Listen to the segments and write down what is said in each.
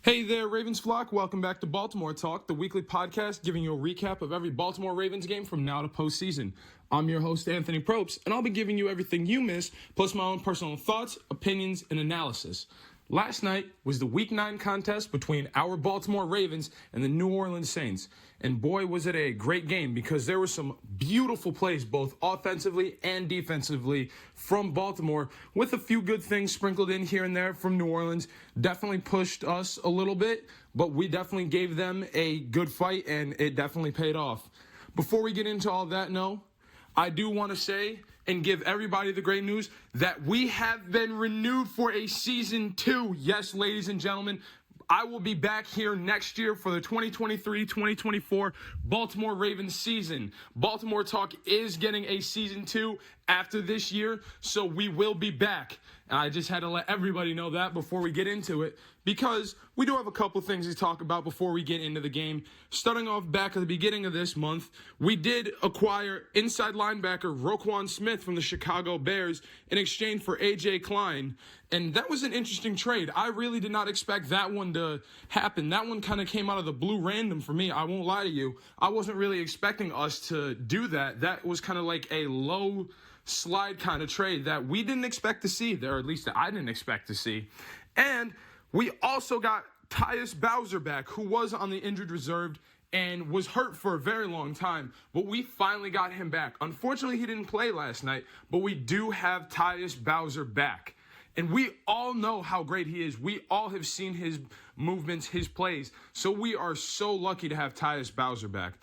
Hey there, Ravens flock. Welcome back to Baltimore Talk, the weekly podcast giving you a recap of every Baltimore Ravens game from now to postseason. I'm your host, Anthony Propst, and I'll be giving you everything you missed, plus my own personal thoughts, opinions, and analysis. Last night was the Week 9 contest between our Baltimore Ravens and the New Orleans Saints. And boy, was it a great game because there were some beautiful plays both offensively and defensively from Baltimore with a few good things sprinkled in here and there from New Orleans. Definitely pushed us a little bit, but we definitely gave them a good fight and it definitely paid off. Before we get into all that, I do want to say and give everybody the great news that we have been renewed for a season 2. Yes, ladies and gentlemen, I will be back here next year for the 2023-2024 Baltimore Ravens season. Baltimore Talk is getting a season 2 after this year, so we will be back. And I just had to let everybody know that before we get into it, because we do have a couple things to talk about before we get into the game. Starting off back at the beginning of this month, we did acquire inside linebacker Roquan Smith from the Chicago Bears in exchange for A.J. Klein. And that was an interesting trade. I really did not expect that one to happen. That one kind of came out of the blue random for me. I won't lie to you. I wasn't really expecting us to do that. That was kind of like a low slide kind of trade that we didn't expect to see there, or at least that I didn't expect to see. And we also got Tyus Bowser back, who was on the injured reserve and was hurt for a very long time, but we finally got him back. Unfortunately, he didn't play last night, but we do have Tyus Bowser back. And we all know how great he is. We all have seen his movements, his plays. So we are so lucky to have Tyus Bowser back.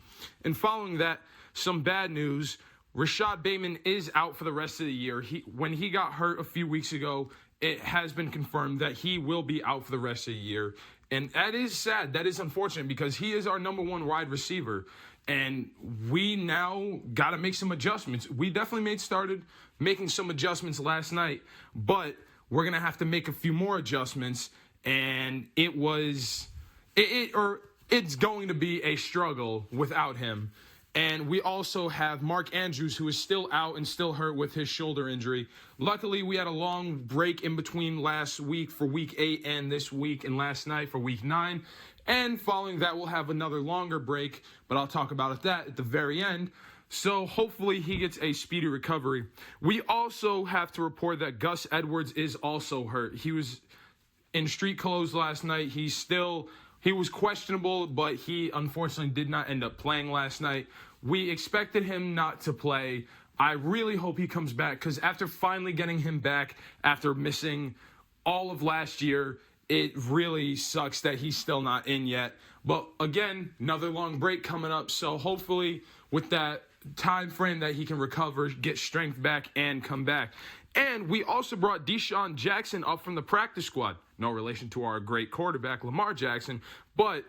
And following that, some bad news. Rashad Bateman is out for the rest of the year. When he got hurt a few weeks ago, it has been confirmed that he will be out for the rest of the year. And that is sad. That is unfortunate because he is our number one wide receiver. And we now got to make some adjustments. We definitely started making some adjustments last night, but we're going to have to make a few more adjustments. And it's going to be a struggle without him. And we also have Mark Andrews, who is still out and still hurt with his shoulder injury. Luckily, we had a long break in between last week for Week 8 and this week and last night for Week 9. And following that, we'll have another longer break, but I'll talk about that at the very end. So hopefully he gets a speedy recovery. We also have to report that Gus Edwards is also hurt. He was in street clothes last night. He was questionable, but he unfortunately did not end up playing last night. We expected him not to play. I really hope he comes back because after finally getting him back after missing all of last year, it really sucks that he's still not in yet. But again, another long break coming up. So hopefully with that time frame that he can recover, get strength back, and come back. And we also brought Deshaun Jackson up from the practice squad. No relation to our great quarterback, Lamar Jackson. But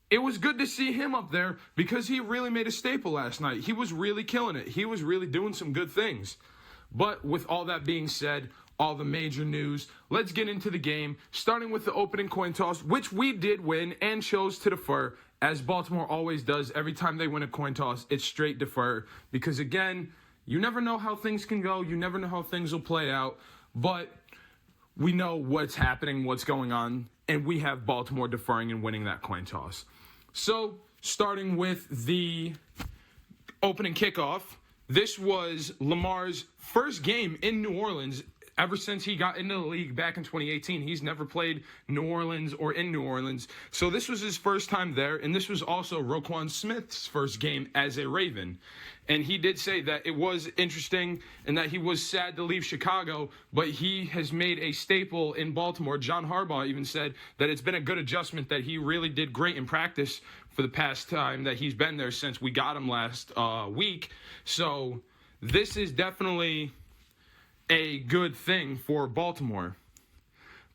it was good to see him up there because he really made a staple last night. He was really killing it. He was really doing some good things. But with all that being said, all the major news, let's get into the game, starting with the opening coin toss, which we did win and chose to defer, as Baltimore always does. Every time they win a coin toss, it's straight defer because, again, you never know how things can go. You never know how things will play out. But we know what's happening, what's going on, and we have Baltimore deferring and winning that coin toss. So, starting with the opening kickoff, this was Lamar's first game in New Orleans ever since he got into the league back in 2018. He's never played New Orleans or in New Orleans. So this was his first time there, and this was also Roquan Smith's first game as a Raven. And he did say that it was interesting and that he was sad to leave Chicago, but he has made a staple in Baltimore. John Harbaugh even said that it's been a good adjustment, that he really did great in practice for the past time that he's been there since we got him last week. So this is definitely a good thing for Baltimore.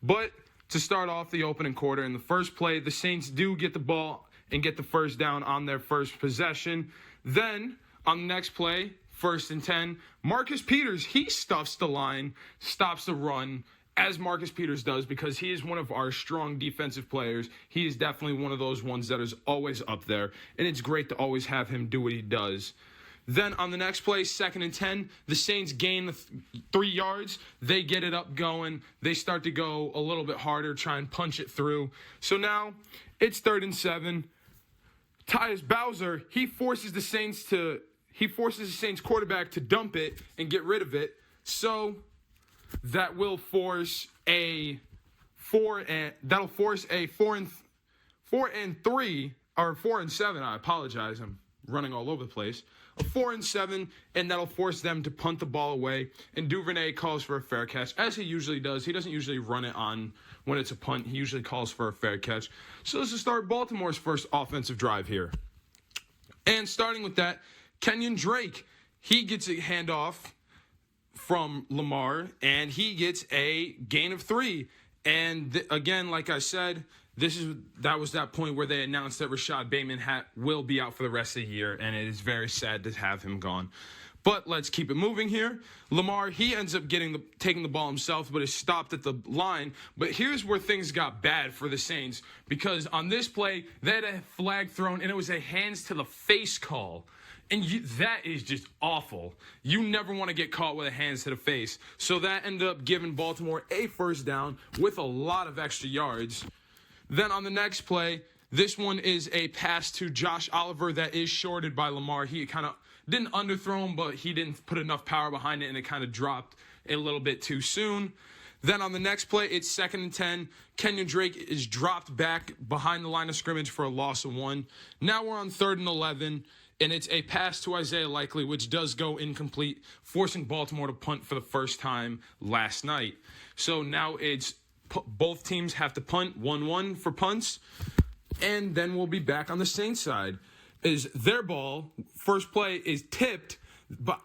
But to start off the opening quarter, in the first play, the Saints do get the ball and get the first down on their first possession. Then on the next play, 1st and 10, Marcus Peters, he stuffs the line, stops the run, as Marcus Peters does, because he is one of our strong defensive players. He is definitely one of those ones that is always up there, and it's great to always have him do what he does. Then on the next play, 2nd and 10, the Saints gain the 3 yards. They get it up going. They start to go a little bit harder, try and punch it through. So now it's 3rd and 7. Tyus Bowser, he forces the Saints quarterback to dump it and get rid of it. So that will force a 4 and 3 or 4 and 7. I apologize. I'm running all over the place. A 4 and 7, and that'll force them to punt the ball away. And Duvernay calls for a fair catch, as he usually does. He doesn't usually run it on when it's a punt. He usually calls for a fair catch. So this is start Baltimore's first offensive drive here. And starting with that, Kenyon Drake, he gets a handoff from Lamar, and he gets a gain of 3. And again, like I said, that was that point where they announced that Rashad Bateman will be out for the rest of the year, and it is very sad to have him gone. But let's keep it moving here. Lamar, he ends up taking the ball himself, but is stopped at the line. But here's where things got bad for the Saints, because on this play, they had a flag thrown, and it was a hands to the face call. And that is just awful. You never want to get caught with a hands to the face. So that ended up giving Baltimore a first down with a lot of extra yards. Then on the next play, this one is a pass to Josh Oliver that is shorted by Lamar. He kind of didn't underthrow him, but he didn't put enough power behind it, and it kind of dropped a little bit too soon. Then on the next play, it's 2nd and 10. Kenyon Drake is dropped back behind the line of scrimmage for a loss of 1. Now we're on 3rd and 11, and it's a pass to Isaiah Likely, which does go incomplete, forcing Baltimore to punt for the first time last night. So now it's both teams have to punt, 1-1 for punts, and then we'll be back on the Saints side. Is their ball, first play is tipped,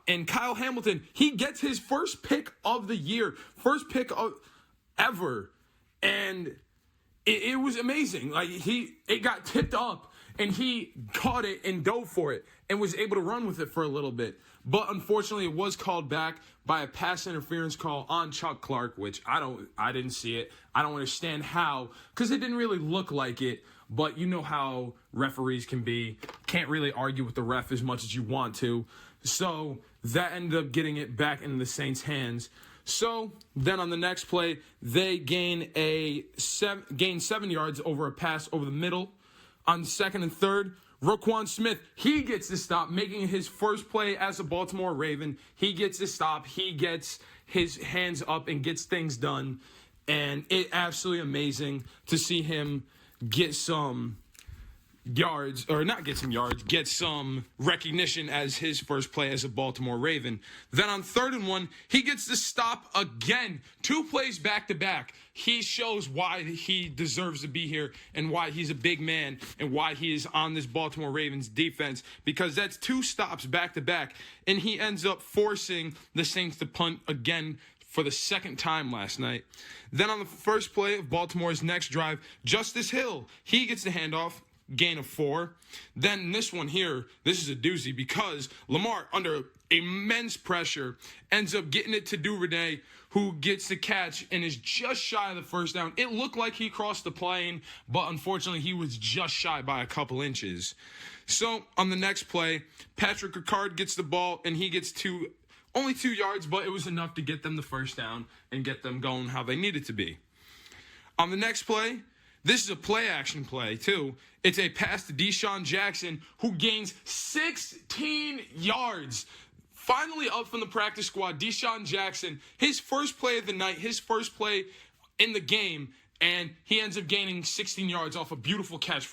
and Kyle Hamilton, he gets his first pick of the year, first pick of ever, and it was amazing. Like it got tipped up, and he caught it and dove for it and was able to run with it for a little bit. But unfortunately, it was called back by a pass interference call on Chuck Clark, which I didn't see it. I don't understand how, because it didn't really look like it. But you know how referees can be. Can't really argue with the ref as much as you want to. So that ended up getting it back into the Saints' hands. So then on the next play, they gain 7 yards over a pass over the middle. On 2nd and 3rd, Roquan Smith, he gets the stop, making his first play as a Baltimore Raven. He gets the stop. He gets his hands up and gets things done. And it's absolutely amazing to see him get some yards, or not get some yards, get some recognition as his first play as a Baltimore Raven. Then on 3rd and 1, he gets the stop again. 2 plays back-to-back. He shows why he deserves to be here and why he's a big man and why he is on this Baltimore Ravens defense, because that's 2 stops back-to-back, and he ends up forcing the Saints to punt again for the 2nd time last night. Then on the first play of Baltimore's next drive, Justice Hill, he gets the handoff, gain of 4. Then this one here, this is a doozy, because Lamar, under immense pressure, ends up getting it to Duvernay, who gets the catch and is just shy of the first down. It looked like he crossed the plane, but unfortunately he was just shy by a couple inches. So on the next play, Patrick Ricard gets the ball, and he gets only 2 yards, but it was enough to get them the first down and get them going how they needed to be. On the next play, this is a play-action play, too. It's a pass to Deshaun Jackson, who gains 16 yards. Finally up from the practice squad, Deshaun Jackson, his first play of the night, his first play in the game, and he ends up gaining 16 yards off a beautiful catch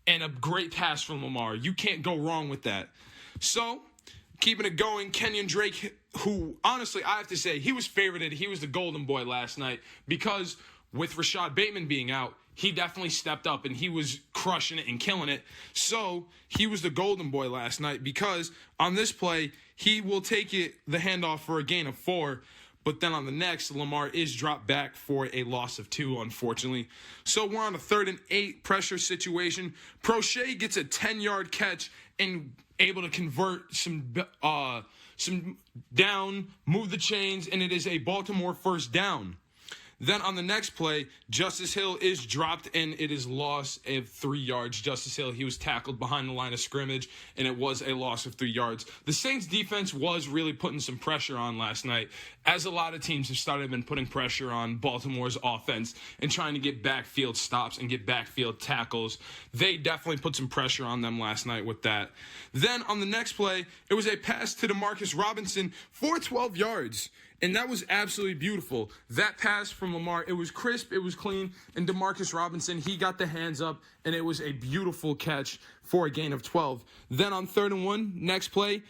and a great pass from Lamar. You can't go wrong with that. So, keeping it going, Kenyon Drake, who, honestly, I have to say, he was favorited. He was the golden boy last night, because with Rashad Bateman being out, he definitely stepped up, and he was crushing it and killing it. So he was the golden boy last night, because on this play, he will take the handoff for a gain of 4. But then on the next, Lamar is dropped back for a loss of 2, unfortunately. So we're on a 3rd and 8 pressure situation. Prochet gets a 10-yard catch and able to convert some down, move the chains, and it is a Baltimore first down. Then on the next play, Justice Hill is dropped and it is loss of 3 yards. Justice Hill, he was tackled behind the line of scrimmage, and it was a loss of 3 yards. The Saints defense was really putting some pressure on last night, as a lot of teams have started been putting pressure on Baltimore's offense and trying to get backfield stops and get backfield tackles. They definitely put some pressure on them last night with that. Then on the next play, it was a pass to Demarcus Robinson for 12 yards. And that was absolutely beautiful. That pass from Lamar, it was crisp, it was clean, and Demarcus Robinson, he got the hands up, and it was a beautiful catch for a gain of 12. Then on 3rd and 1, next play,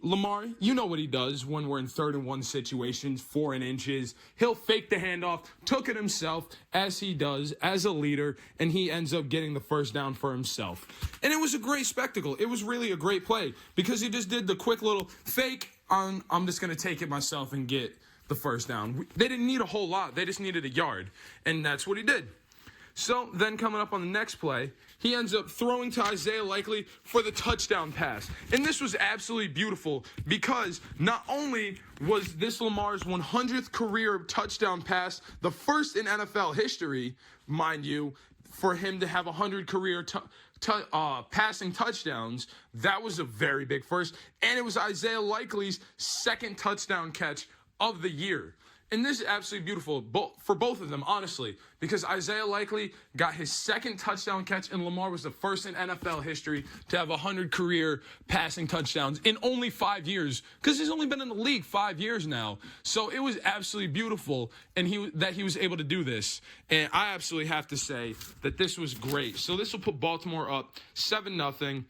Lamar, you know what he does when we're in 3rd and 1 situations, 4 inches. He'll fake the handoff, took it himself, as he does, as a leader, and he ends up getting the first down for himself. And it was a great spectacle. It was really a great play because he just did the quick little fake, I'm just going to take it myself and get the first down. They didn't need a whole lot. They just needed a yard, and that's what he did. So then coming up on the next play, he ends up throwing to Isaiah Likely for the touchdown pass. And this was absolutely beautiful because not only was this Lamar's 100th career touchdown pass, the first in NFL history, mind you, for him to have 100 career passing touchdowns. That was a very big first. And it was Isaiah Likely's second touchdown catch of the year. And this is absolutely beautiful for both of them, honestly, because Isaiah Likely got his second touchdown catch, and Lamar was the first in NFL history to have 100 career passing touchdowns in only 5 years, because he's only been in the league 5 years now. So it was absolutely beautiful that he was able to do this. And I absolutely have to say that this was great. So this will put Baltimore up 7-0.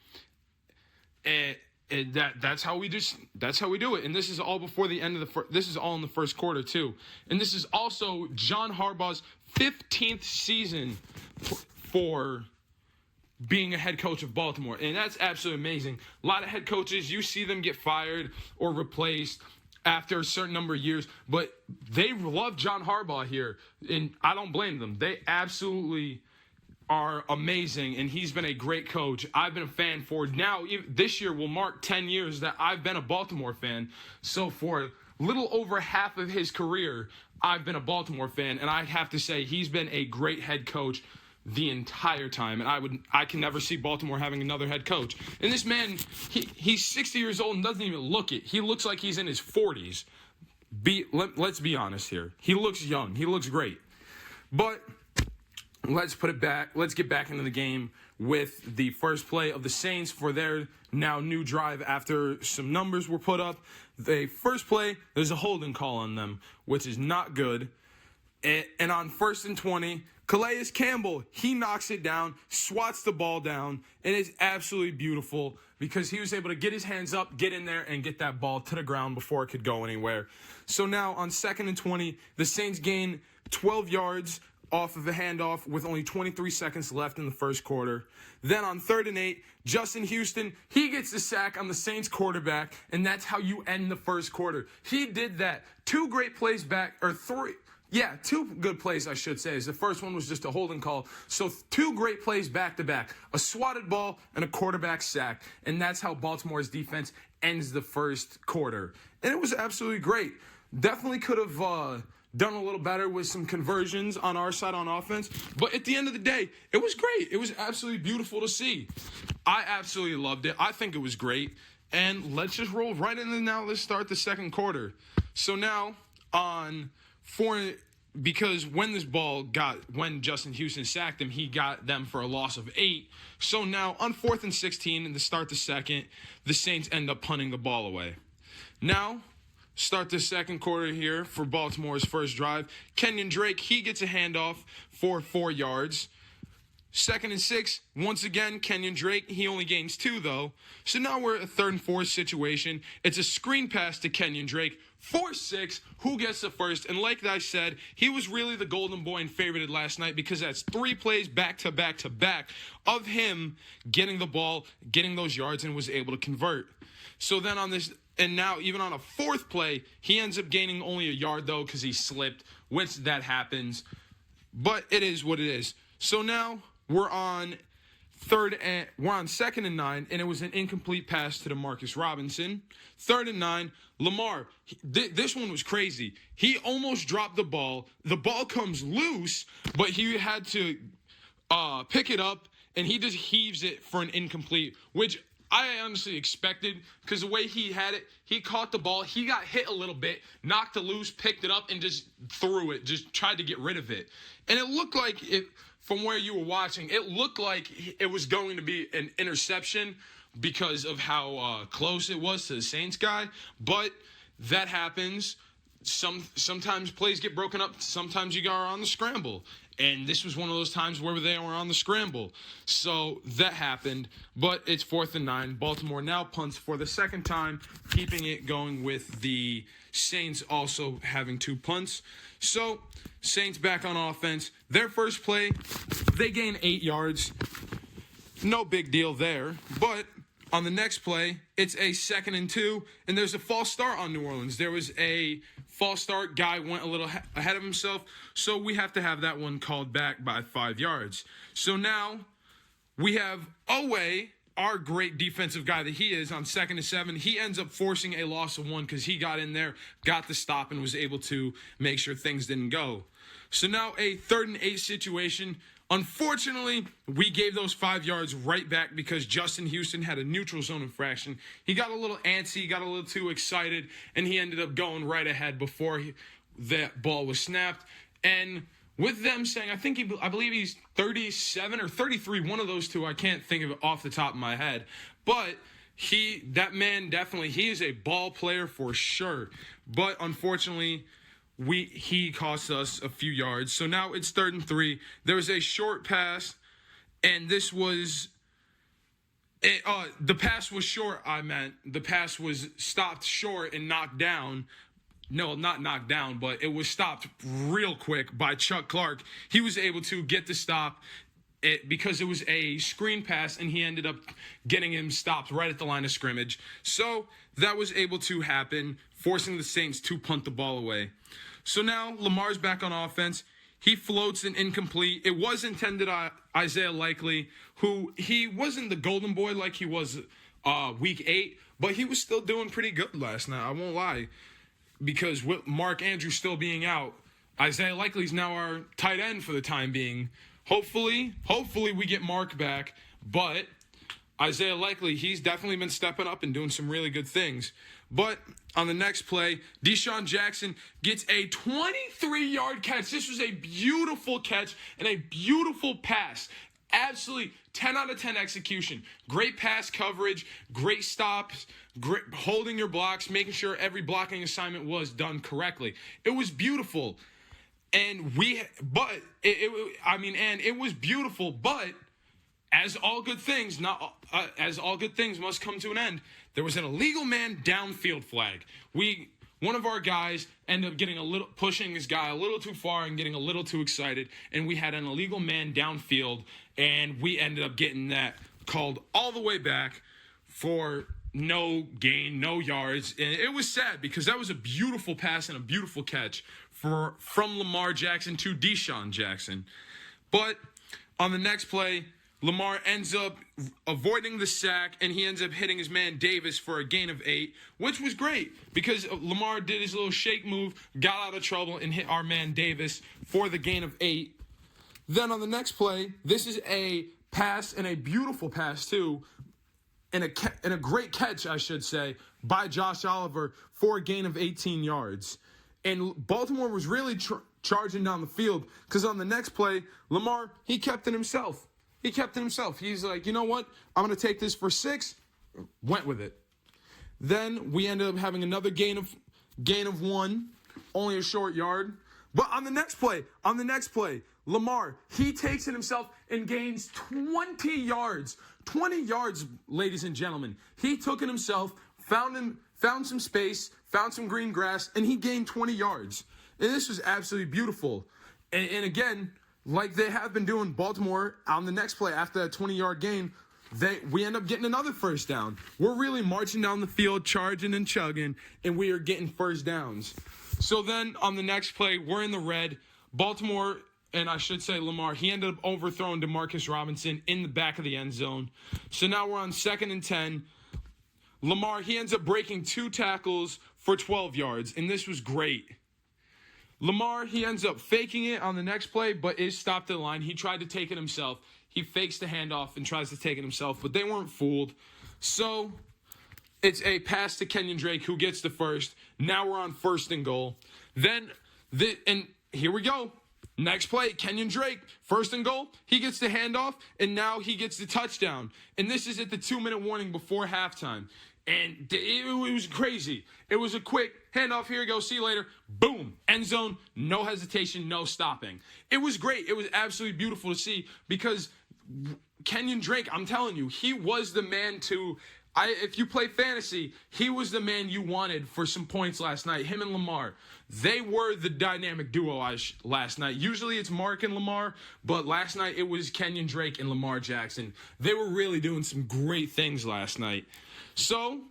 And that's how we do it. And this is all before the end of this is all in the first quarter too. And this is also John Harbaugh's 15th season for being a head coach of Baltimore. And that's absolutely amazing. A lot of head coaches, you see them get fired or replaced after a certain number of years, but they love John Harbaugh here, and I don't blame them. They absolutely are amazing, and he's been a great coach. I've been a fan for now. This year will mark 10 years that I've been a Baltimore fan. So for a little over half of his career, I've been a Baltimore fan, and I have to say he's been a great head coach the entire time, and I can never see Baltimore having another head coach. And this man, he's 60 years old and doesn't even look it. He looks like he's in his 40s. Let's be honest here. He looks young. He looks great. But let's put it back. Let's get back into the game with the first play of the Saints for their now new drive after some numbers were put up. The first play, there's a holding call on them, which is not good. And on 1st and 20, Calais Campbell, he knocks it down, swats the ball down, and it's absolutely beautiful because he was able to get his hands up, get in there, and get that ball to the ground before it could go anywhere. So now on 2nd and 20, the Saints gain 12 yards off of a handoff with only 23 seconds left in the first quarter. Then on 3rd and 8, Justin Houston, he gets the sack on the Saints quarterback, and that's how you end the first quarter. He did that. Two good plays, I should say. The first one was just a holding call. So 2 great plays back-to-back. A swatted ball and a quarterback sack. And that's how Baltimore's defense ends the first quarter. And it was absolutely great. Definitely could have done a little better with some conversions on our side on offense. But at the end of the day, it was great. It was absolutely beautiful to see. I absolutely loved it. I think it was great. And let's just roll right into now. Let's start the second quarter. So now because when Justin Houston sacked him, he got them for a loss of 8. So now on 4th and 16 and to start the second, the Saints end up punting the ball away. Now, start the second quarter here for Baltimore's first drive. Kenyon Drake, he gets a handoff for 4 yards. 2nd and 6, once again, Kenyon Drake, he only gains 2 though. So now we're at a 3rd and 4 situation. It's a screen pass to Kenyon Drake. 4-6, who gets the first? And like I said, he was really the golden boy and favorited last night because that's 3 plays back-to-back of him getting the ball, getting those yards, and was able to convert. So then on this, and now even on a 4th play, he ends up gaining only a yard though because he slipped, which that happens. But it is what it is. So now we're on we're on 2nd and 9, and it was an incomplete pass to Demarcus Robinson. 3rd and 9, Lamar. This one was crazy. He almost dropped the ball. The ball comes loose, but he had to pick it up, and he just heaves it for an incomplete, which I honestly expected, because the way he had it, he caught the ball, he got hit a little bit, knocked it loose, picked it up, and just threw it, just tried to get rid of it. And it looked like it. From where you were watching, it looked like it was going to be an interception because of how close it was to the Saints guy. But that happens. Sometimes plays get broken up. Sometimes you are on the scramble. And this was one of those times where they were on the scramble. So that happened. But it's 4th and 9. Baltimore now punts for the second time, keeping it going with the Saints also having 2 punts. So Saints back on offense. Their first play, they gain 8 yards. No big deal there. But on the next play, it's a 2nd and 2, and there's a false start on New Orleans. There was a false start. Guy went a little ahead of himself, so we have to have that one called back by 5 yards. So now we have Owe, our great defensive guy that he is, on 2nd and 7. He ends up forcing a loss of 1 because he got in there, got the stop, and was able to make sure things didn't go. So now a 3rd and 8 situation. Unfortunately, we gave those 5 yards right back because Justin Houston had a neutral zone infraction. He got a little antsy, got a little too excited, and he ended up going right ahead before that ball was snapped. And with them saying, I believe he's 37 or 33, one of those two, I can't think of it off the top of my head. But that man definitely, he is a ball player for sure. But unfortunately, he cost us a few yards. So now it's 3rd and 3. There was a short pass, and this was the pass was short. The pass was stopped short and knocked down. No, not knocked down, but it was stopped real quick by Chuck Clark. He was able to get the stop because it was a screen pass, and he ended up getting him stopped right at the line of scrimmage. So that was able to happen, forcing the Saints to punt the ball away. So now Lamar's back on offense. He floats an incomplete. It was intended on Isaiah Likely, who he wasn't the golden boy like he was week 8, but he was still doing pretty good last night. I won't lie. Because with Mark Andrews still being out, Isaiah Likely's now our tight end for the time being. Hopefully we get Mark back, but Isaiah Likely, he's definitely been stepping up and doing some really good things. But on the next play, Deshaun Jackson gets a 23-yard catch. This was a beautiful catch and a beautiful pass. Absolutely 10 out of 10 execution. Great pass coverage, great stops, great holding your blocks, making sure every blocking assignment was done correctly. It was beautiful. And it was beautiful, but as all good things must come to an end, there was an illegal man downfield flag. One of our guys ended up pushing his guy a little too far and getting a little too excited, and we had an illegal man downfield, and we ended up getting that called all the way back for no gain, no yards. And it was sad because that was a beautiful pass and a beautiful catch from Lamar Jackson to Deshaun Jackson. But on the next play, Lamar ends up avoiding the sack, and he ends up hitting his man Davis for a gain of 8, which was great because Lamar did his little shake move, got out of trouble, and hit our man Davis for the gain of 8. Then on the next play, this is a pass, and a beautiful pass too, and a great catch, I should say, by Josh Oliver for a gain of 18 yards. And Baltimore was really charging down the field because on the next play, Lamar, he kept it himself. He's like, you know what? I'm going to take this for 6. Went with it. Then we ended up having another gain of 1, only a short yard. But on the next play, Lamar, he takes it himself and gains 20 yards. 20 yards, ladies and gentlemen. He took it himself, found some space, found some green grass, and he gained 20 yards. And this was absolutely beautiful. And again, like they have been doing, Baltimore, on the next play after that 20-yard gain, we end up getting another first down. We're really marching down the field, charging and chugging, and we are getting first downs. So then on the next play, we're in the red. Baltimore and I should say Lamar, he ended up overthrowing Demarcus Robinson in the back of the end zone. So now we're on 2nd and 10. Lamar, he ends up breaking 2 tackles for 12 yards, and this was great. Lamar, he ends up faking it on the next play, but is stopped at the line. He tried to take it himself. He fakes the handoff and tries to take it himself, but they weren't fooled. So it's a pass to Kenyon Drake, who gets the first. Now we're on 1st and goal. And here we go. Next play, Kenyon Drake, 1st and goal. He gets the handoff, and now he gets the touchdown. And this is at the 2-minute warning before halftime. And it was crazy. It was a quick handoff. Here you go. See you later. Boom. End zone. No hesitation. No stopping. It was great. It was absolutely beautiful to see because Kenyon Drake, I'm telling you, he was the man if you play fantasy, he was the man you wanted for some points last night. Him and Lamar. They were the dynamic duo last night. Usually it's Mark and Lamar, but last night it was Kenyon Drake and Lamar Jackson. They were really doing some great things last night. So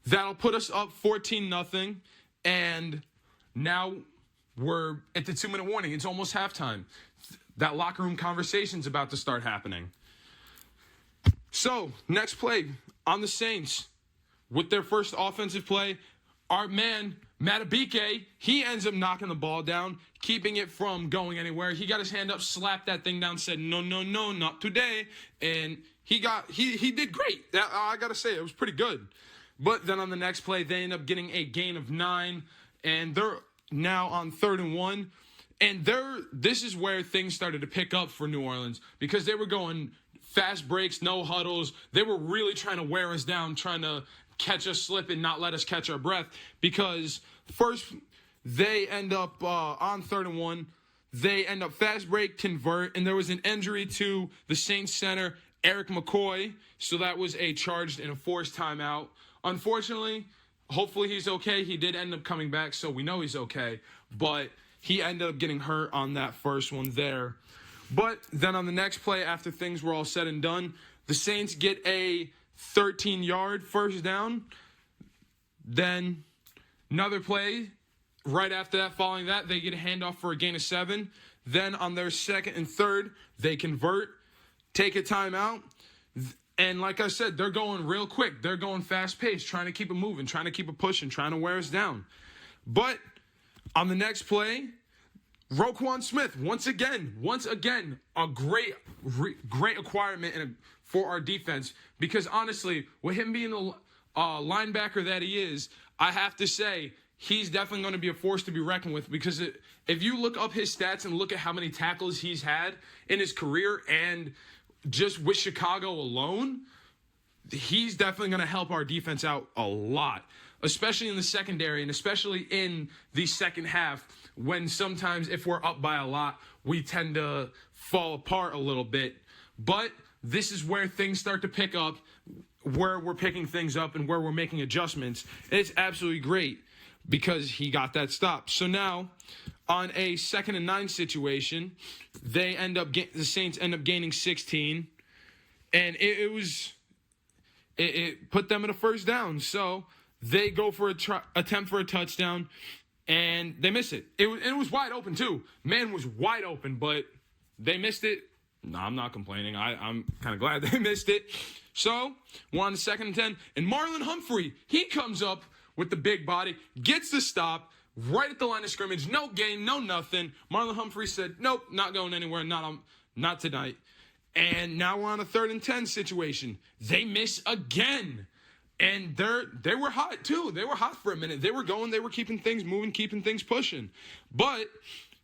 that'll put us up 14-0, and now we're at the 2-minute warning. It's almost halftime. That locker room conversation's about to start happening. So next play on the Saints with their first offensive play, our man Matabike, he ends up knocking the ball down, keeping it from going anywhere. He got his hand up, slapped that thing down, said, no, not today. And he did great. I got to say, it was pretty good. But then on the next play, they end up getting a gain of 9, and they're now on 3rd and 1. And this is where things started to pick up for New Orleans because they were going fast breaks, no huddles. They were really trying to wear us down, trying to catch us slipping, not let us catch our breath. Because first, they end up on 3rd and 1. They end up fast break, convert, and there was an injury to the Saints center, Eric McCoy. So that was a charged and a forced timeout. Unfortunately, hopefully he's okay. He did end up coming back, so we know he's okay. But he ended up getting hurt on that first one there. But then on the next play, after things were all said and done, the Saints get a 13-yard first down. Then another play right after that, following that, they get a handoff for a gain of 7. Then on their 2nd and 3rd, they convert, take a timeout. And like I said, they're going real quick. They're going fast-paced, trying to keep it moving, trying to keep it pushing, trying to wear us down. But on the next play, Roquan Smith, once again, a great acquirement for our defense. Because honestly, with him being the linebacker that he is, I have to say he's definitely going to be a force to be reckoned with. Because if you look up his stats and look at how many tackles he's had in his career and just with Chicago alone, he's definitely going to help our defense out a lot, especially in the secondary and especially in the second half when sometimes if we're up by a lot, we tend to fall apart a little bit. But this is where things start to pick up, where we're picking things up and where we're making adjustments. And it's absolutely great because he got that stop. So now on a 2nd and 9 situation, the Saints end up gaining 16, and it put them in a first down. So they go for attempt for a touchdown, and they miss it. It was wide open too. Man was wide open, but they missed it. No, I'm not complaining. I'm kind of glad they missed it. So we're on the 2nd and 10, and Marlon Humphrey, he comes up with the big body, gets the stop right at the line of scrimmage. No gain, no nothing. Marlon Humphrey said, nope, not going anywhere, not tonight. And now we're on a 3rd and 10 situation. They miss again. And they were hot, too. They were hot for a minute. They were going. They were keeping things moving, keeping things pushing. But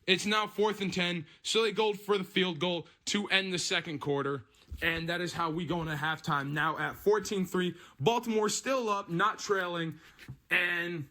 it's now 4th and 10, so they go for the field goal to end the second quarter. And that is how we go into halftime now at 14-3. Baltimore still up, not trailing. And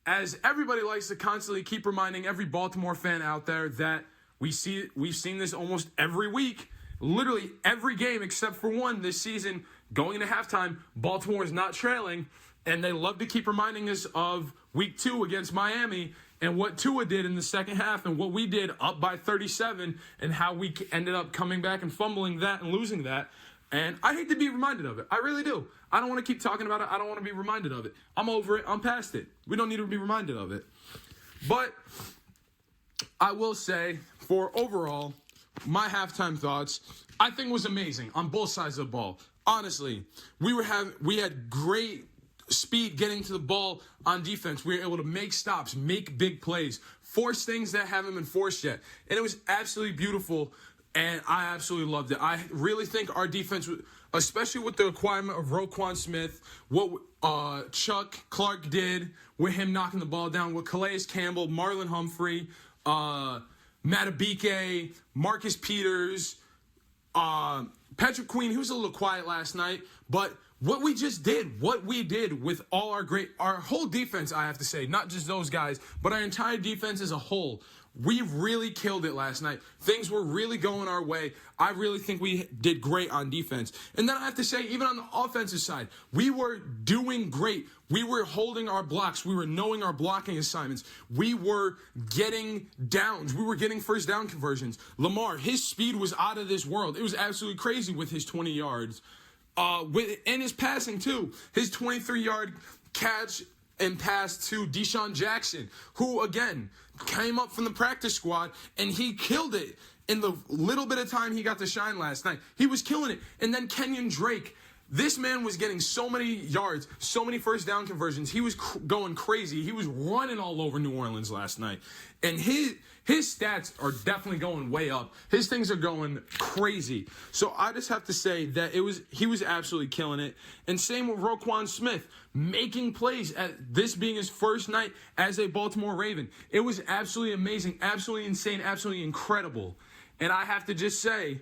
as everybody likes to constantly keep reminding every Baltimore fan out there that we've seen this almost every week. Literally every game except for one this season, going into halftime, Baltimore is not trailing, and they love to keep reminding us of week 2 against Miami and what Tua did in the second half and what we did up by 37 and how we ended up coming back and fumbling that and losing that. And I hate to be reminded of it. I really do. I don't want to keep talking about it. I don't want to be reminded of it. I'm over it. I'm past it. We don't need to be reminded of it. But I will say, for overall, my halftime thoughts, I think was amazing on both sides of the ball. Honestly, we had great speed getting to the ball on defense. We were able to make stops, make big plays, force things that haven't been forced yet. And it was absolutely beautiful, and I absolutely loved it. I really think our defense, especially with the acquirement of Roquan Smith, what Chuck Clark did with him knocking the ball down, with Calais Campbell, Marlon Humphrey, Matabike, Marcus Peters, Patrick Queen, he was a little quiet last night, but what we did with all our whole defense, I have to say, not just those guys, but our entire defense as a whole, we really killed it last night. Things were really going our way. I really think we did great on defense. And then I have to say, even on the offensive side, we were doing great. We were holding our blocks. We were knowing our blocking assignments. We were getting downs. We were getting first down conversions. Lamar, his speed was out of this world. It was absolutely crazy with his 20 yards. And his passing, too. His 23-yard catch and pass to Deshaun Jackson, who, again, came up from the practice squad, and he killed it in the little bit of time he got to shine last night. He was killing it. And then Kenyon Drake, this man was getting so many yards, so many first down conversions. He was going crazy. He was running all over New Orleans last night. And his stats are definitely going way up. His things are going crazy. So I just have to say that he was absolutely killing it. And same with Roquan Smith, making plays at this being his first night as a Baltimore Raven. It was absolutely amazing, absolutely insane, absolutely incredible. And I have to just say,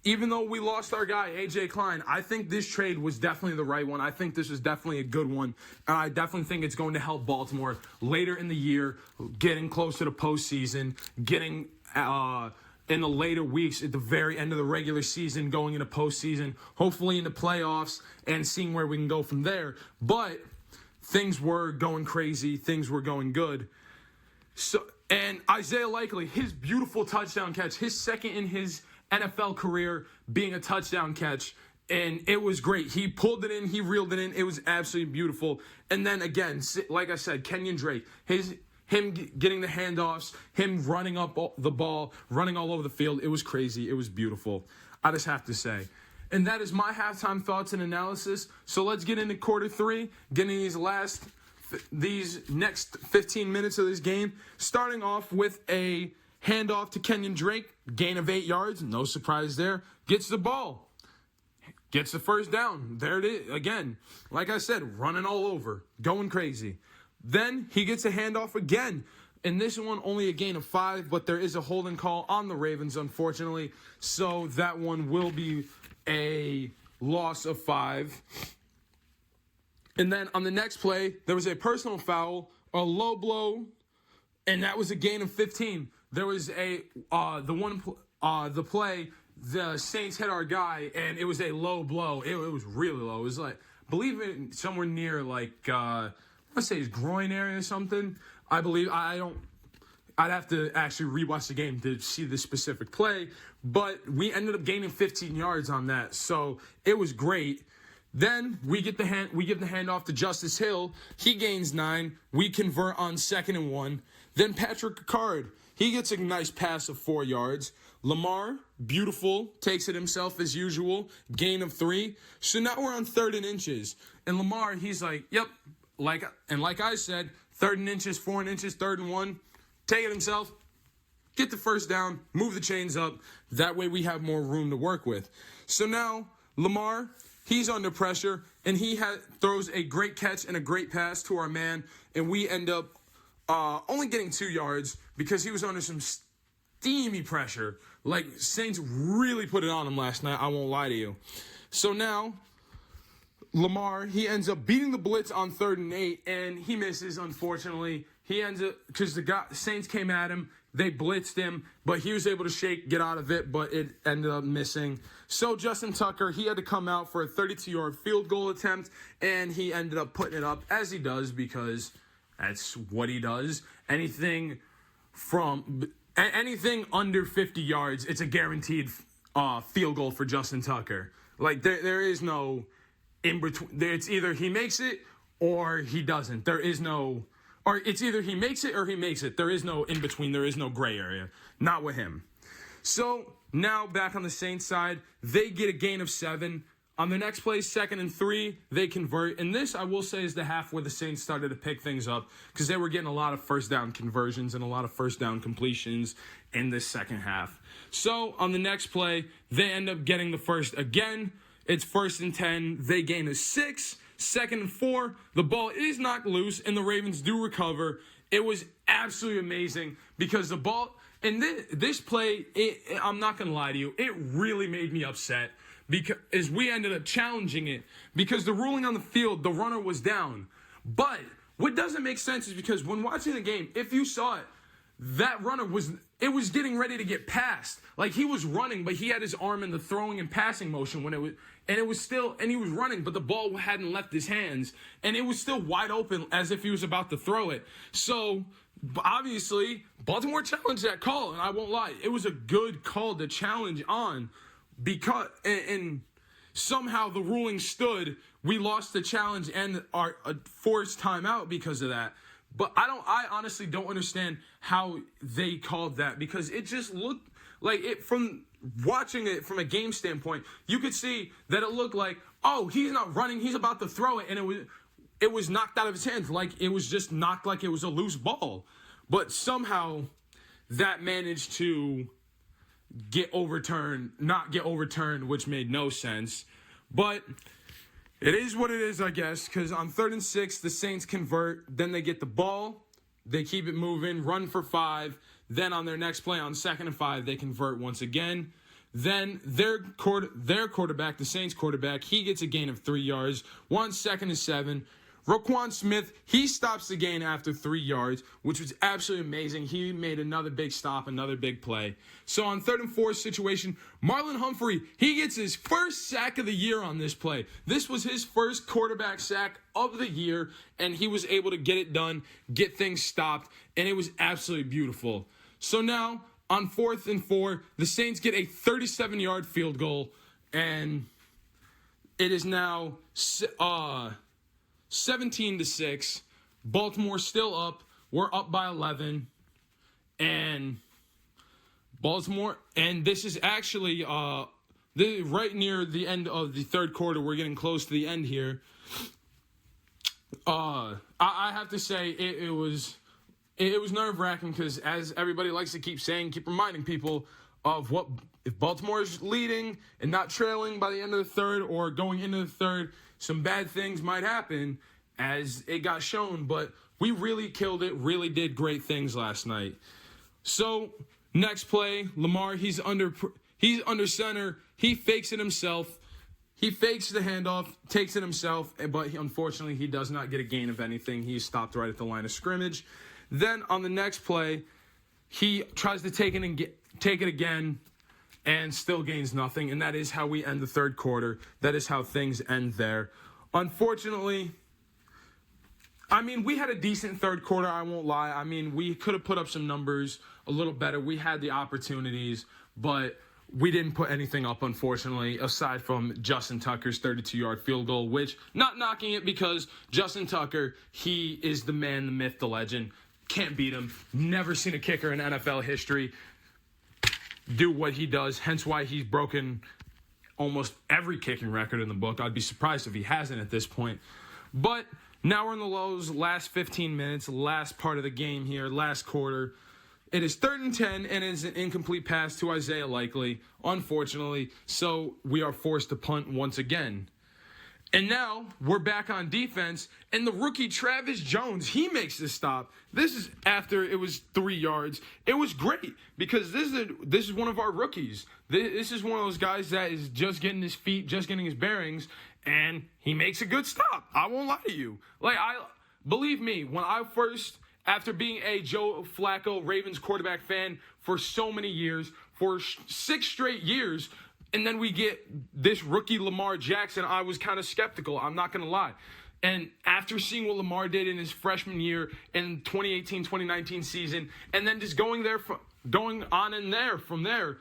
even though we lost our guy, A.J. Klein, I think this trade was definitely the right one. I think this was definitely a good one. And I definitely think it's going to help Baltimore later in the year, getting close to the postseason, getting in the later weeks at the very end of the regular season, going into postseason, hopefully in the playoffs, and seeing where we can go from there. But things were going crazy. Things were going good. And Isaiah Likely, his beautiful touchdown catch, his second in his NFL career being a touchdown catch, and it was great. He pulled it in, he reeled it in. It was absolutely beautiful. And then again, like I said, Kenyon Drake, him getting the handoffs, him running up the ball, running all over the field. It was crazy. It was beautiful. I just have to say. And that is my halftime thoughts and analysis. So let's get into quarter three, getting these next 15 minutes of this game, starting off with a handoff to Kenyon Drake, gain of 8 yards, no surprise there. Gets the ball, gets the first down. There it is again. Like I said, running all over, going crazy. Then he gets a handoff again. And this one only a gain of 5, but there is a holding call on the Ravens, unfortunately. So that one will be a loss of 5. And then on the next play, there was a personal foul, a low blow, and that was a gain of 15. There was the play, the Saints hit our guy, and it was a low blow. It was really low. It was like, believe it, somewhere near I want to say his groin area or something. I believe, I'd have to actually rewatch the game to see the specific play, but we ended up gaining 15 yards on that, so it was great. Then we give the handoff to Justice Hill. He gains 9. We convert on 2nd and 1. Then Patrick Ricard, he gets a nice pass of 4 yards. Lamar, beautiful, takes it himself as usual, gain of 3. So now we're on 3rd and inches. And Lamar, he's like, yep, like I said, 3rd and inches, 4 inches, 3rd and 1. Take it himself, get the first down, move the chains up. That way we have more room to work with. So now Lamar, he's under pressure, and he throws a great catch and a great pass to our man, and we end up only getting 2 yards because he was under some steamy pressure. Like, Saints really put it on him last night, I won't lie to you. So now, Lamar, he ends up beating the blitz on 3rd and 8, and he misses, unfortunately. He ends up, because the Saints came at him, they blitzed him, but he was able to get out of it, but it ended up missing. So Justin Tucker, he had to come out for a 32-yard field goal attempt, and he ended up putting it up, as he does, because that's what he does. Anything under 50 yards, it's a guaranteed field goal for Justin Tucker. Like, there is no in between. It's either he makes it or he doesn't. There is no or it's either he makes it or he makes it. There is no in between. There is no gray area. Not with him. So now back on the Saints side, they get a gain of 7. On the next play, 2nd and 3, they convert. And this, I will say, is the half where the Saints started to pick things up because they were getting a lot of first down conversions and a lot of first down completions in this second half. So on the next play, they end up getting the first again. It's 1st and 10. They gain a 6. 2nd and 4. The ball is knocked loose, and the Ravens do recover. It was absolutely amazing because the ball in this play, I'm not going to lie to you, it really made me upset. Because we ended up challenging it because the ruling on the field, the runner was down. But what doesn't make sense is because when watching the game, if you saw it, that runner was getting ready to get passed. Like he was running, but he had his arm in the throwing and passing motion when he was running, but the ball hadn't left his hands, and it was still wide open as if he was about to throw it. So obviously, Baltimore challenged that call, and I won't lie, it was a good call to challenge on. Because and somehow the ruling stood, we lost the challenge and our forced timeout because of that. But I honestly don't understand how they called that because it just looked like it from watching it from a game standpoint. You could see that it looked like, oh, he's not running, he's about to throw it, and it was knocked out of his hands, like it was just knocked like it was a loose ball. But somehow that managed to not get overturned, which made no sense. But it is what it is, I guess, because on 3rd and 6, the Saints convert. Then they get the ball. They keep it moving, run for 5. Then on their next play, on 2nd and 5, they convert once again. Then their quarterback, the Saints quarterback, he gets a gain of 3 yards. 2nd and 7. Roquan Smith, he stops the gain after 3 yards, which was absolutely amazing. He made another big stop, another big play. So on 3rd and 4 situation, Marlon Humphrey, he gets his first sack of the year on this play. This was his first quarterback sack of the year, and he was able to get it done, get things stopped, and it was absolutely beautiful. So now on 4th and 4, the Saints get a 37-yard field goal, and it is now 17-6. Baltimore still up. We're up by 11. And Baltimore, and this is actually right near the end of the third quarter. We're getting close to the end here. I have to say it was nerve-wracking because, as everybody likes to keep reminding people of what if Baltimore is leading and not trailing by the end of the third or going into the third, some bad things might happen, as it got shown. But we really killed it, really did great things last night. So next play, Lamar, he's under center. He fakes it himself. He fakes the handoff, takes it himself, but unfortunately he does not get a gain of anything. He's stopped right at the line of scrimmage. Then on the next play, he tries to take it again and still gains nothing, and that is how we end the third quarter. That is how things end there. Unfortunately, we had a decent third quarter, I won't lie. We could have put up some numbers a little better. We had the opportunities, but we didn't put anything up, unfortunately, aside from Justin Tucker's 32-yard field goal, which, not knocking it because Justin Tucker, he is the man, the myth, the legend. Can't beat him. Never seen a kicker in NFL history do what he does, hence why he's broken almost every kicking record in the book. I'd be surprised if he hasn't at this point. But now we're in the lows, last 15 minutes, last part of the game here, last quarter. It is 3rd and 10, and it is an incomplete pass to Isaiah Likely, unfortunately, so we are forced to punt once again. And now we're back on defense, and the rookie Travis Jones, he makes the stop. This is after it was 3 yards. It was great because this is one of our rookies. This is one of those guys that is just getting his feet, just getting his bearings, and he makes a good stop. I won't lie to you. Believe me, when I first, after being a Joe Flacco Ravens quarterback fan for so many years, for 6 straight years, and then we get this rookie Lamar Jackson, I was kind of skeptical. I'm not going to lie. And after seeing what Lamar did in his freshman year in 2018-2019 season, and then just going on in there from there,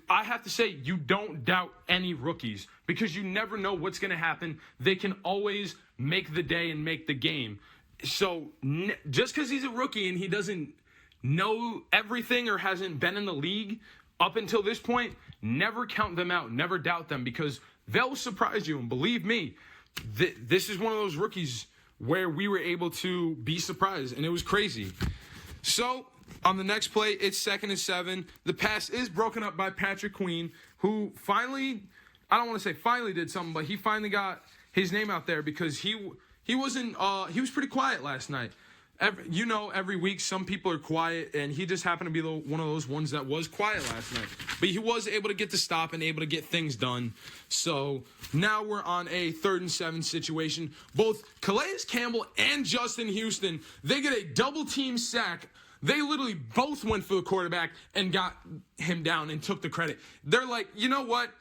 I have to say you don't doubt any rookies because you never know what's going to happen. They can always make the day and make the game. So just because he's a rookie and he doesn't know everything or hasn't been in the league up until this point, never count them out. Never doubt them, because they'll surprise you. And believe me, this is one of those rookies where we were able to be surprised, and it was crazy. So on the next play, it's 2nd and 7. The pass is broken up by Patrick Queen, who finally, I don't want to say finally did something, but he finally got his name out there, because he was pretty quiet last night. Every week some people are quiet, and he just happened to be one of those ones that was quiet last night. But he was able to get the stop and able to get things done. So now we're on a 3rd and 7 situation. Both Calais Campbell and Justin Houston, they get a double team sack. They literally both went for the quarterback and got him down and took the credit. They're like, you know what?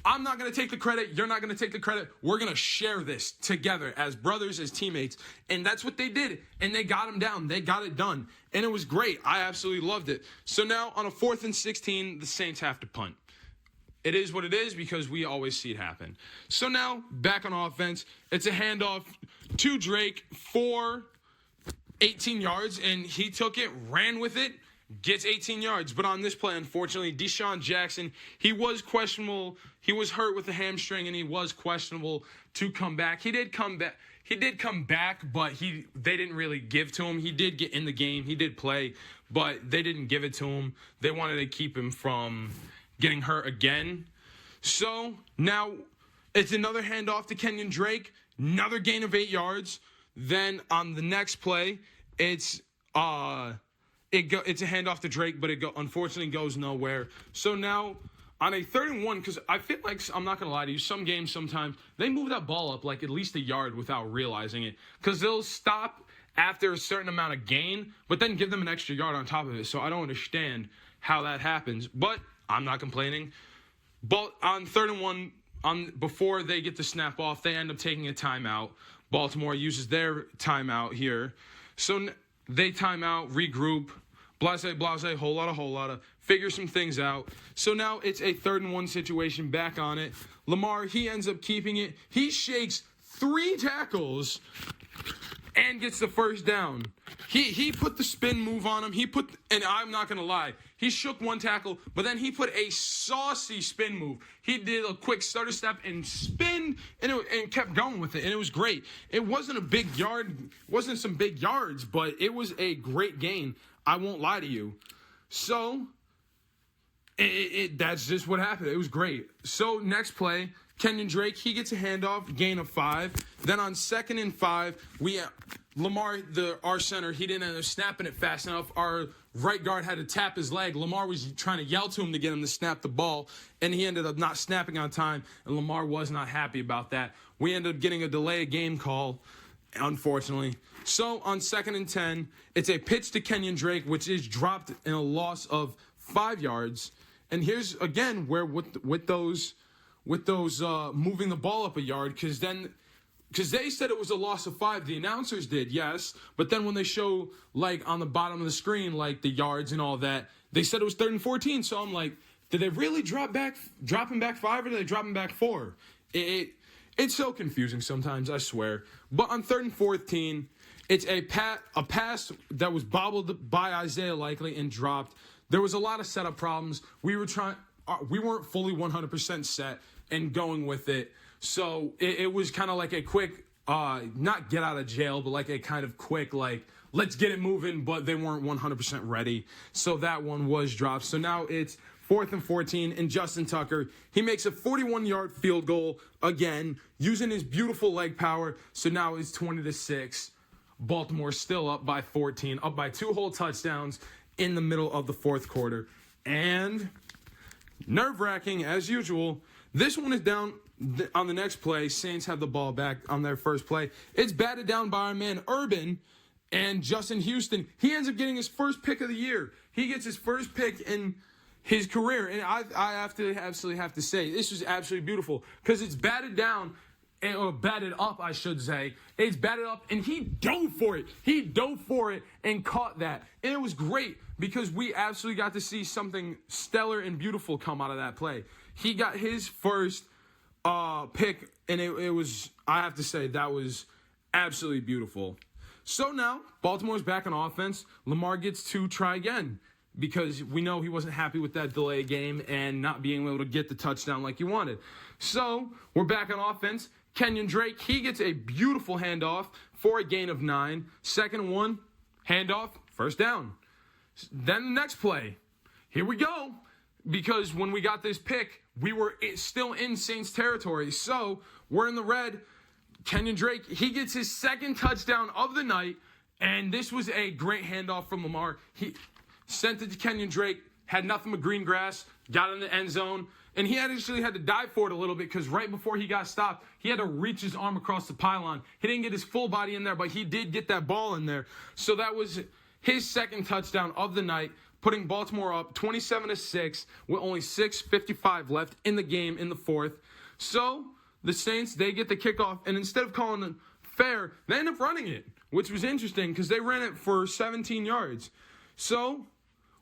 I'm not going to take the credit. You're not going to take the credit. We're going to share this together as brothers, as teammates. And that's what they did. And they got him down. They got it done. And it was great. I absolutely loved it. So now on a 4th and 16, the Saints have to punt. It is what it is, because we always see it happen. So now back on offense, it's a handoff to Drake for 18 yards. And he took it, ran with it, gets 18 yards. But on this play, unfortunately, Deshaun Jackson, he was questionable. He was hurt with a hamstring, and he was questionable to come back. He did come back, but they didn't really give to him. He did get in the game. He did play, but they didn't give it to him. They wanted to keep him from getting hurt again. So now it's another handoff to Kenyon Drake, another gain of 8 yards. Then on the next play, it's a handoff to Drake, but it unfortunately goes nowhere. So now on a 3rd and 1, because I feel like, I'm not going to lie to you, some games sometimes they move that ball up like at least a yard without realizing it, because they'll stop after a certain amount of gain, but then give them an extra yard on top of it. So I don't understand how that happens, but I'm not complaining. But on 3rd and 1, before they get the snap off, they end up taking a timeout. Baltimore uses their timeout here. So they time out, regroup, blase, whole lot, figure some things out. So now it's a 3rd and 1 situation, back on it. Lamar, he ends up keeping it. He shakes 3 tackles and gets the first down. He put the spin move on him. And I'm not going to lie, he shook 1 tackle, but then he put a saucy spin move. He did a quick stutter step and spin, and kept going with it, and it was great. It wasn't a big yard, wasn't some big yards, but it was a great gain. I won't lie to you. So that's just what happened. It was great. So next play, Kenyon Drake, he gets a handoff, gain of 5. Then on 2nd and 5, Lamar, our center, he didn't end up snapping it fast enough. Our right guard had to tap his leg. Lamar was trying to yell to him to get him to snap the ball, and he ended up not snapping on time, and Lamar was not happy about that. We ended up getting a delay of game call, unfortunately. So on 2nd and 10, it's a pitch to Kenyon Drake, which is dropped in a loss of 5 yards. And here's, again, where with those moving the ball up a yard, because they said it was a loss of 5. The announcers did, yes. But then when they show, like, on the bottom of the screen, like, the yards and all that, they said it was 3rd and 14. So I'm like, did they really drop him back 5, or did they drop him back 4? It's so confusing sometimes, I swear. But on 3rd and 14, it's a pass that was bobbled by Isaiah Likely and dropped. There was a lot of setup problems. We weren't fully 100% set and going with it. So it was kind of like a quick, not get out of jail, but like a kind of quick, like, let's get it moving, but they weren't 100% ready. So that one was dropped. So now it's 4th and 14, and Justin Tucker, he makes a 41-yard field goal, again, using his beautiful leg power. So now it's 20-6. Baltimore still up by 14, up by 2 whole touchdowns in the middle of the 4th quarter. And nerve-wracking, as usual, this one is down on the next play. Saints have the ball back on their first play. It's batted down by our man Urban, and Justin Houston, he ends up getting his first pick of the year. He gets his first pick in his career, and I absolutely have to say, this was absolutely beautiful, because it's batted down, or batted up, I should say. It's batted up, and he dove for it. He dove for it and caught that. And it was great, because we absolutely got to see something stellar and beautiful come out of that play. He got his first pick, and it was, I have to say, that was Absolutely beautiful. So now, Baltimore's back on offense. Lamar gets to try again because we know he wasn't happy with that delay game and not being able to get the touchdown like he wanted. So we're back on offense. Kenyon Drake, he gets a beautiful handoff for a gain of 9. Second one, handoff, first down. Then the next play. Here we go. Because when we got this pick, we were still in Saints territory. So we're in the red. Kenyon Drake, he gets his second touchdown of the night. And this was a great handoff from Lamar. He sent it to Kenyon Drake, had nothing but green grass, got in the end zone. And he actually had to dive for it a little bit because right before he got stopped, he had to reach his arm across the pylon. He didn't get his full body in there, but he did get that ball in there. So that was his second touchdown of the night, putting Baltimore up 27-6 with only 6:55 left in the game in the fourth. So the Saints, they get the kickoff, and instead of calling it fair, they end up running it, which was interesting because they ran it for 17 yards. So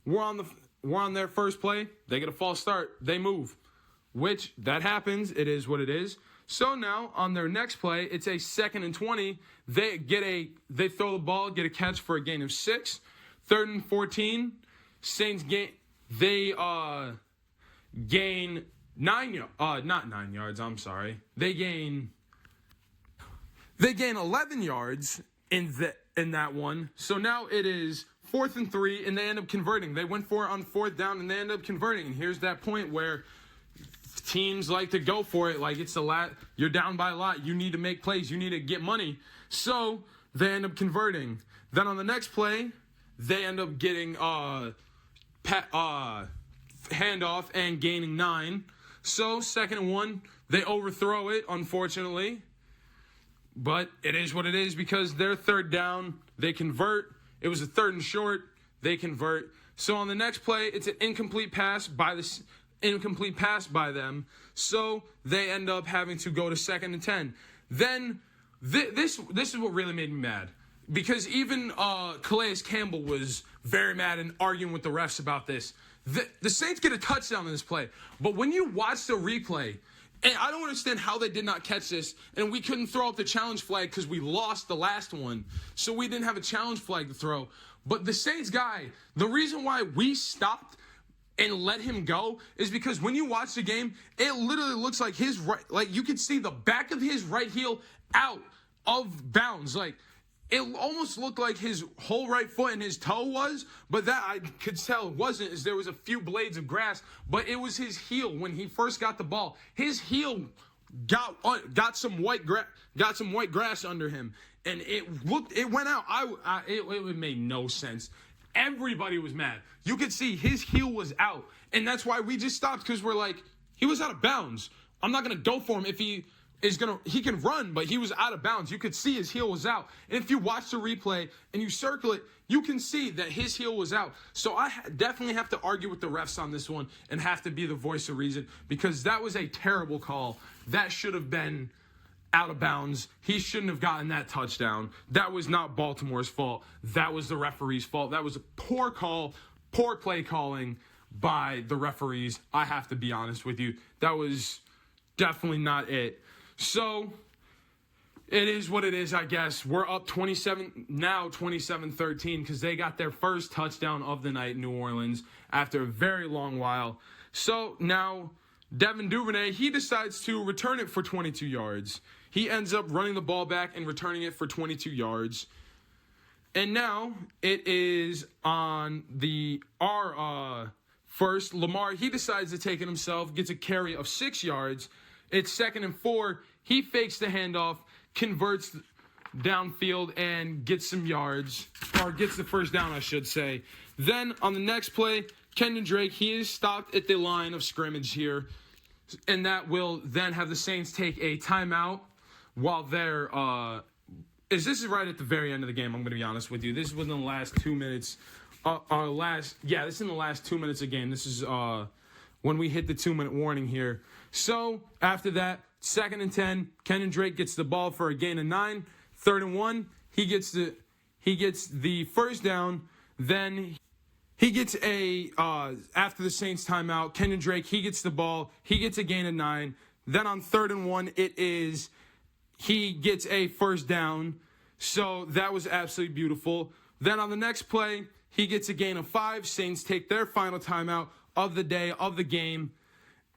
we're on their first play. They get a false start. They move, which that happens. It is what it is. So now on their next play, it's a 2nd and 20. They throw the ball, get a catch for a gain of 6. 3rd and 14. Saints gain 9 yards. I'm sorry. They gain 11 yards in that one. So now it is 4th and 3, and they end up converting. They went for it on 4th down, and they end up converting. And here's that point where teams like to go for it. Like it's you're down by a lot. You need to make plays. You need to get money. So they end up converting. Then on the next play, they end up getting handoff and gaining 9. So 2nd and 1, they overthrow it, unfortunately. But it is what it is because they're 3rd down. They convert. It was a 3rd and short. They convert. So on the next play, it's an incomplete pass by them. So they end up having to go to 2nd and 10. Then this is what really made me mad. Because even Calais Campbell was very mad and arguing with the refs about this. The Saints get a touchdown in this play. But when you watch the replay, and I don't understand how they did not catch this, and we couldn't throw up the challenge flag because we lost the last one. So we didn't have a challenge flag to throw. But the Saints guy, the reason why we stopped and let him go is because when you watch the game, it literally looks like you could see the back of his right heel out of bounds. Like, it almost looked like his whole right foot and his toe was, but that I could tell it wasn't, as there was a few blades of grass, but it was his heel when he first got the ball. His heel got some white grass under him, and it went out. It made no sense. Everybody was mad. You could see his heel was out, and that's why we just stopped because we're like, he was out of bounds. I'm not gonna go for him if he can run, but he was out of bounds. You could see his heel was out. And if you watch the replay and you circle it, you can see that his heel was out. So I definitely have to argue with the refs on this one and have to be the voice of reason because that was a terrible call. That should have been out of bounds. He shouldn't have gotten that touchdown. That was not Baltimore's fault. That was the referee's fault. That was a poor call, poor play calling by the referees. I have to be honest with you. That was definitely not it. So, it is what it is, I guess. We're up 27-13 because they got their first touchdown of the night in New Orleans after a very long while. So, now, Devin Duvernay, he decides to return it for 22 yards. He ends up running the ball back and returning it for 22 yards. And now, it is on our first. Lamar, he decides to take it himself, gets a carry of 6 yards. It's 2nd and 4. He fakes the handoff, converts downfield, and gets some yards, or gets the first down, I should say. Then on the next play, Kenyon Drake, he is stopped at the line of scrimmage here, and that will then have the Saints take a timeout while they're this is right at the very end of the game, I'm going to be honest with you. This is within the last 2 minutes. This is in the last 2 minutes of the game. This is when we hit the 2-minute warning here. So, after that, 2nd and 10, Kenyon Drake gets the ball for a gain of 9. 3rd and 1, he gets the first down. Then he gets after the Saints timeout, Kenyon Drake, he gets the ball. He gets a gain of 9. Then on 3rd and 1, he gets a first down. So that was absolutely beautiful. Then on the next play, he gets a gain of 5. Saints take their final timeout of the day, of the game.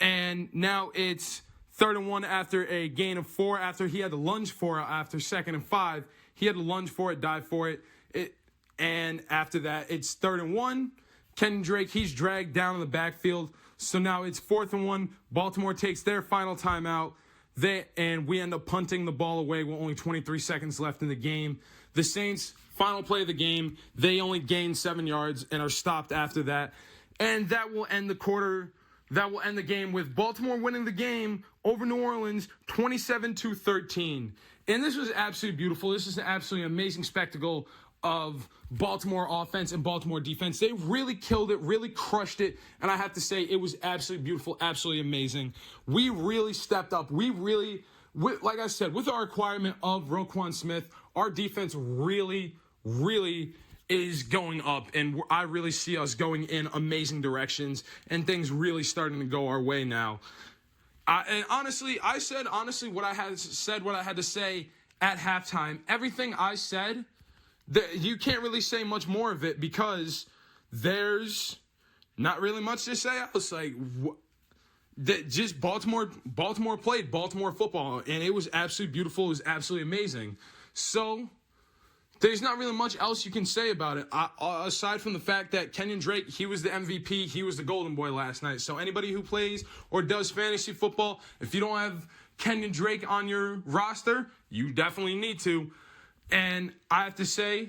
And now it's 3rd and 1 after a gain of 4, after he had to lunge for it after 2nd and 5. He had to lunge for it, dive for it. And after that, it's 3rd and 1. Kenyon Drake, he's dragged down in the backfield. So now it's 4th and 1. Baltimore takes their final timeout. And we end up punting the ball away with only 23 seconds left in the game. The Saints, final play of the game, they only gain 7 yards and are stopped after that. And that will end the quarter. That will end the game with Baltimore winning the game over New Orleans 27-13. And this was absolutely beautiful. This is an absolutely amazing spectacle of Baltimore offense and Baltimore defense. They really killed it, really crushed it, and I have to say it was absolutely beautiful, absolutely amazing. We really stepped up. Like I said, with our acquirement of Roquan Smith, our defense really is going up, and I really see us going in amazing directions, and things really starting to go our way now. And honestly, I said what I had to say at halftime. Everything I said, you can't really say much more of it because there's not really much to say. I was like, just Baltimore played Baltimore football, and it was absolutely beautiful. It was absolutely amazing. So there's not really much else you can say about it, aside from the fact that Kenyon Drake, he was the MVP, he was the golden boy last night. So anybody who plays or does fantasy football, if you don't have Kenyon Drake on your roster, you definitely need to. And I have to say,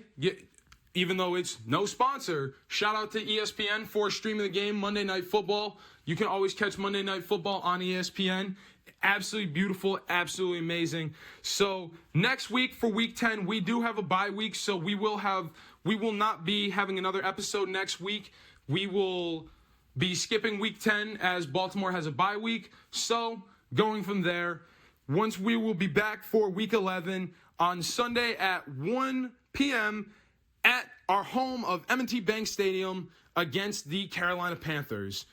even though it's no sponsor, shout out to ESPN for streaming the game, Monday Night Football. You can always catch Monday Night Football on ESPN. Absolutely beautiful, absolutely amazing. So next week for Week 10, we do have a bye week, so we will not be having another episode next week. We will be skipping Week 10 as Baltimore has a bye week. So going from there, once we will be back for Week 11 on Sunday at 1 p.m. at our home of M&T Bank Stadium against the Carolina Panthers.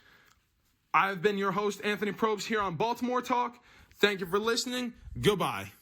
I've been your host, Anthony Propst, here on Baltimore Talk. Thank you for listening. Goodbye.